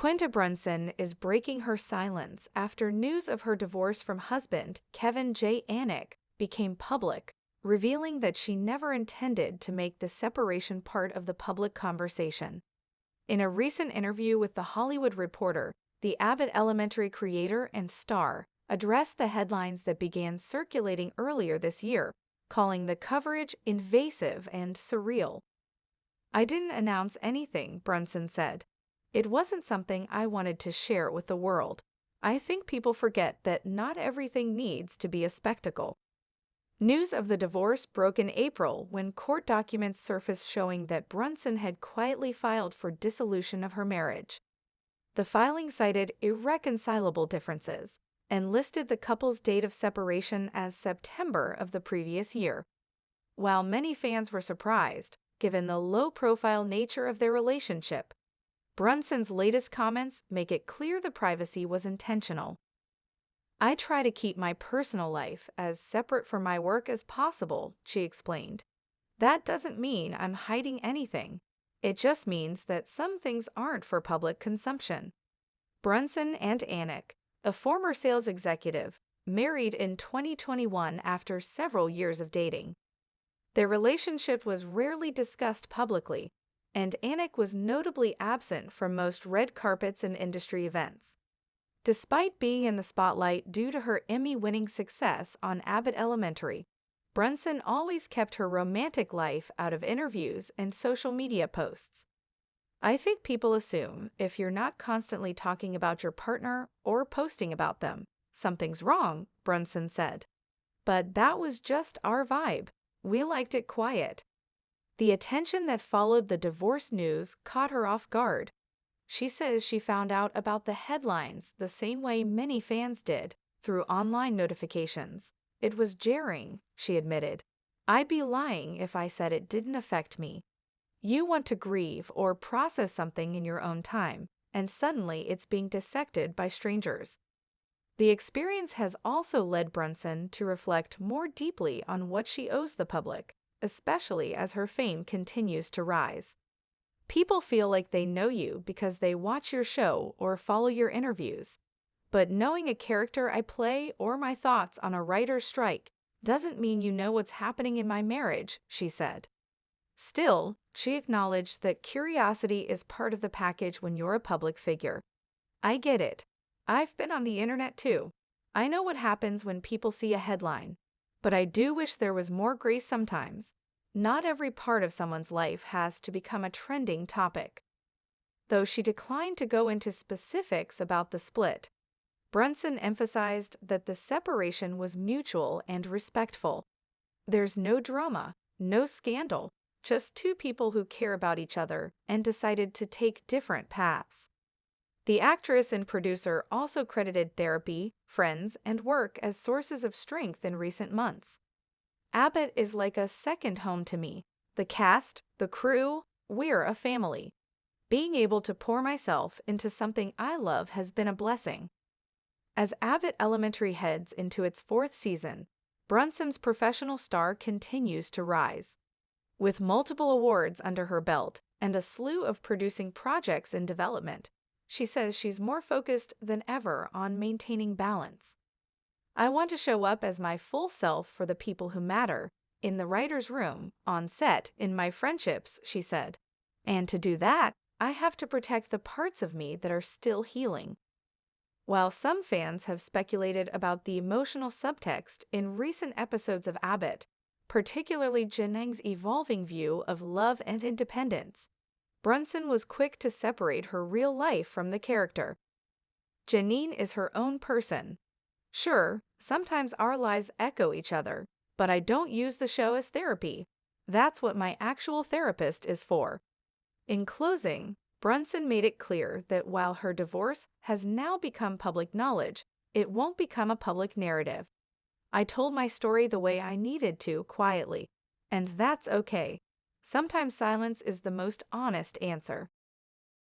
Quinta Brunson is breaking her silence after news of her divorce from husband Kevin J. Anik became public, revealing that she never intended to make the separation part of the public conversation. In a recent interview with The Hollywood Reporter, the Abbott Elementary creator and star addressed the headlines that began circulating earlier this year, calling the coverage invasive and surreal. "I didn't announce anything," Brunson said. "It wasn't something I wanted to share with the world. I think people forget that not everything needs to be a spectacle." News of the divorce broke in April when court documents surfaced showing that Brunson had quietly filed for dissolution of her marriage. The filing cited irreconcilable differences and listed the couple's date of separation as September of the previous year. While many fans were surprised, given the low-profile nature of their relationship, Brunson's latest comments make it clear the privacy was intentional. "I try to keep my personal life as separate from my work as possible," she explained. "That doesn't mean I'm hiding anything. It just means that some things aren't for public consumption." Brunson and Anik, a former sales executive, married in 2021 after several years of dating. Their relationship was rarely discussed publicly, and Anik was notably absent from most red carpets and industry events. Despite being in the spotlight due to her Emmy-winning success on Abbott Elementary, Brunson always kept her romantic life out of interviews and social media posts. "I think people assume if you're not constantly talking about your partner or posting about them, something's wrong," Brunson said. "But that was just our vibe. We liked it quiet." The attention that followed the divorce news caught her off guard. She says she found out about the headlines the same way many fans did, through online notifications. "It was jarring," she admitted. "I'd be lying if I said it didn't affect me. You want to grieve or process something in your own time, and suddenly it's being dissected by strangers." The experience has also led Brunson to reflect more deeply on what she owes the public, especially as her fame continues to rise. "People feel like they know you because they watch your show or follow your interviews. But knowing a character I play or my thoughts on a writer's strike doesn't mean you know what's happening in my marriage," she said. Still, she acknowledged that curiosity is part of the package when you're a public figure. "I get it. I've been on the internet too. I know what happens when people see a headline. But I do wish there was more grace sometimes. Not every part of someone's life has to become a trending topic." Though she declined to go into specifics about the split, Brunson emphasized that the separation was mutual and respectful. "There's no drama, no scandal, just two people who care about each other and decided to take different paths." The actress and producer also credited therapy, friends, and work as sources of strength in recent months. "Abbott is like a second home to me. The cast, the crew, we're a family. Being able to pour myself into something I love has been a blessing." As Abbott Elementary heads into its fourth season, Brunson's professional star continues to rise. With multiple awards under her belt and a slew of producing projects in development, she says she's more focused than ever on maintaining balance. "I want to show up as my full self for the people who matter, in the writer's room, on set, in my friendships," she said. "And to do that, I have to protect the parts of me that are still healing." While some fans have speculated about the emotional subtext in recent episodes of Abbott, particularly Janeng's evolving view of love and independence, Brunson was quick to separate her real life from the character. "Janine is her own person. Sure, sometimes our lives echo each other, but I don't use the show as therapy. That's what my actual therapist is for." In closing, Brunson made it clear that while her divorce has now become public knowledge, it won't become a public narrative. "I told my story the way I needed to, quietly, and that's okay. Sometimes silence is the most honest answer."